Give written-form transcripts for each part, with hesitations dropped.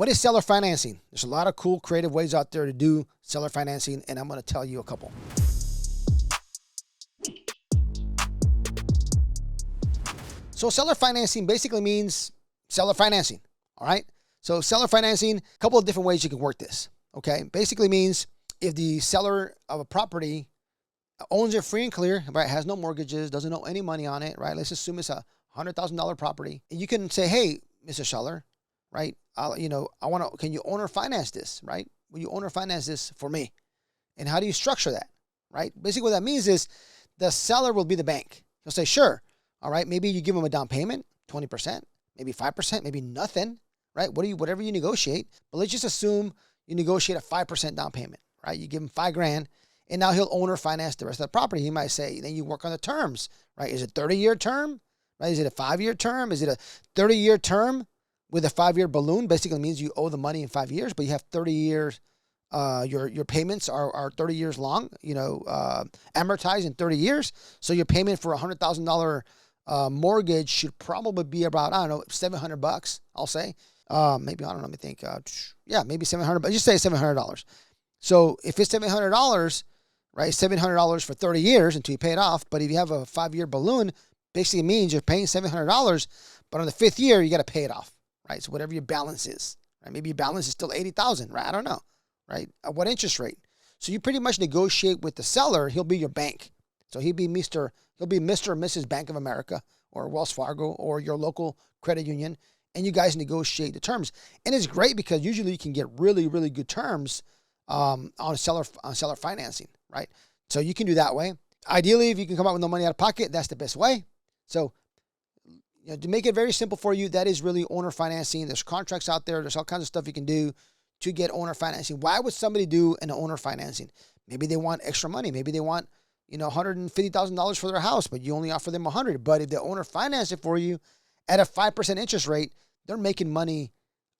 what is seller financing? There's a lot of cool, creative ways out there to do seller financing, and I'm going to tell you a couple. So seller financing basically means seller financing, all right? So seller financing, a couple of different ways you can work this, okay? Basically means if the seller of a property owns it free and clear, right, has no mortgages, doesn't owe any money on it, right? Let's assume it's a $100,000 property. And you can say, hey, Mr. Seller, right, can you owner finance this, right? Will you owner finance this for me? And how do you structure that, right? Basically what that means is the seller will be the bank. He'll say, sure. All right, maybe you give them a down payment, 20%, maybe 5%, maybe nothing, right? Whatever you negotiate. But let's just assume you negotiate a 5% down payment, right? You give him $5,000, and now he'll owner finance the rest of the property. He might say, then you work on the terms, right? Is it a 30-year term, right? Is it a 5-year term? Is it a 30-year term with a 5-year balloon? Basically means you owe the money in 5 years, but you have 30 years. Your payments are 30 years long, amortized in 30 years. So your payment for $100,000 mortgage should probably be about, I don't know, $700, I'll say. Maybe, I don't know, let me think. Yeah, maybe $700, but just say $700. So if it's $700, right, $700 for 30 years until you pay it off. But if you have a 5-year balloon, basically means you're paying $700, but on the 5th year, you got to pay it off, right? So whatever your balance is, right? Maybe your balance is still $80,000, right? I don't know, right? At what interest rate? So you pretty much negotiate with the seller. He'll be your bank. So he'll be Mr. or Mrs. Bank of America or Wells Fargo or your local credit union, and you guys negotiate the terms. And it's great because usually you can get really, really good terms on seller financing, right? So you can do that way. Ideally, if you can come out with no money out of pocket, that's the best way. So to make it very simple for you, that is really owner financing. There's contracts out there. There's all kinds of stuff you can do to get owner financing. Why would somebody do an owner financing? Maybe they want extra money. Maybe they want $150,000 for their house, but you only offer them $100,000. But if the owner finance it for you at a 5% interest rate, they're making money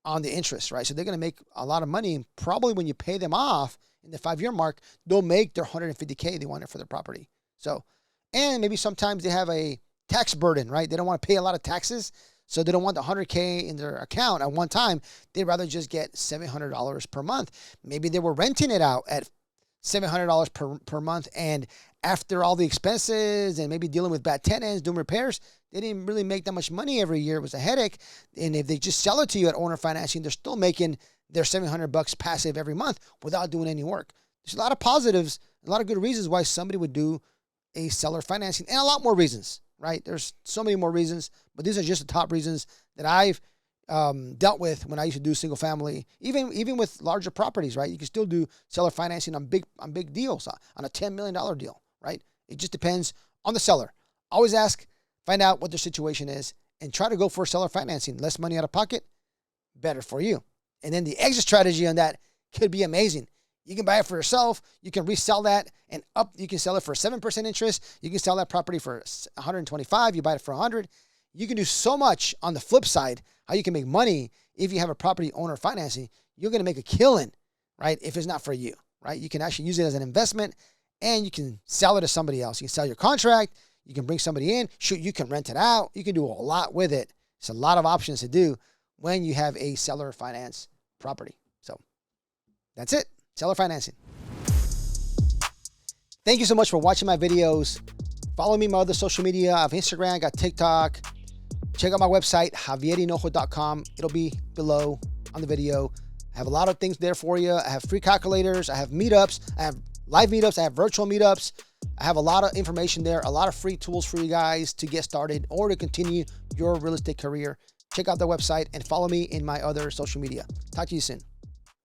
on the interest, right? So they're going to make a lot of money. Probably when you pay them off in the 5-year mark, they'll make their $150K they wanted for their property. So, and maybe sometimes they have a tax burden, right? They don't want to pay a lot of taxes, so they don't want the $100K in their account at one time. They'd rather just get $700 per month. Maybe they were renting it out at $700 per month, and after all the expenses and maybe dealing with bad tenants, doing repairs, they didn't really make that much money every year. It was a headache. And if they just sell it to you at owner financing, they're still making their $700 passive every month without doing any work. There's a lot of positives, a lot of good reasons why somebody would do a seller financing, and a lot more reasons, right? There's so many more reasons, but these are just the top reasons that I've dealt with when I used to do single family, even with larger properties, right? You can still do seller financing on big deals, on a $10 million deal, right? It just depends on the seller. Always ask, find out what their situation is, and try to go for seller financing. Less money out of pocket, better for you. And then the exit strategy on that could be amazing. You can buy it for yourself. You can resell that and you can sell it for 7% interest. You can sell that property for $125. You buy it for $100. You can do so much on the flip side, how you can make money if you have a property owner financing. You're going to make a killing, right? If it's not for you, right? You can actually use it as an investment, and you can sell it to somebody else. You can sell your contract. You can bring somebody in. Shoot, you can rent it out. You can do a lot with it. It's a lot of options to do when you have a seller finance property. So that's it. Seller financing. Thank you so much for watching my videos. Follow me on my other social media. I have Instagram, I got TikTok. Check out my website, javierhinojo.com. It'll be below on the video. I have a lot of things there for you. I have free calculators. I have meetups. I have live meetups. I have virtual meetups. I have a lot of information there, a lot of free tools for you guys to get started or to continue your real estate career. Check out the website and follow me in my other social media. Talk to you soon.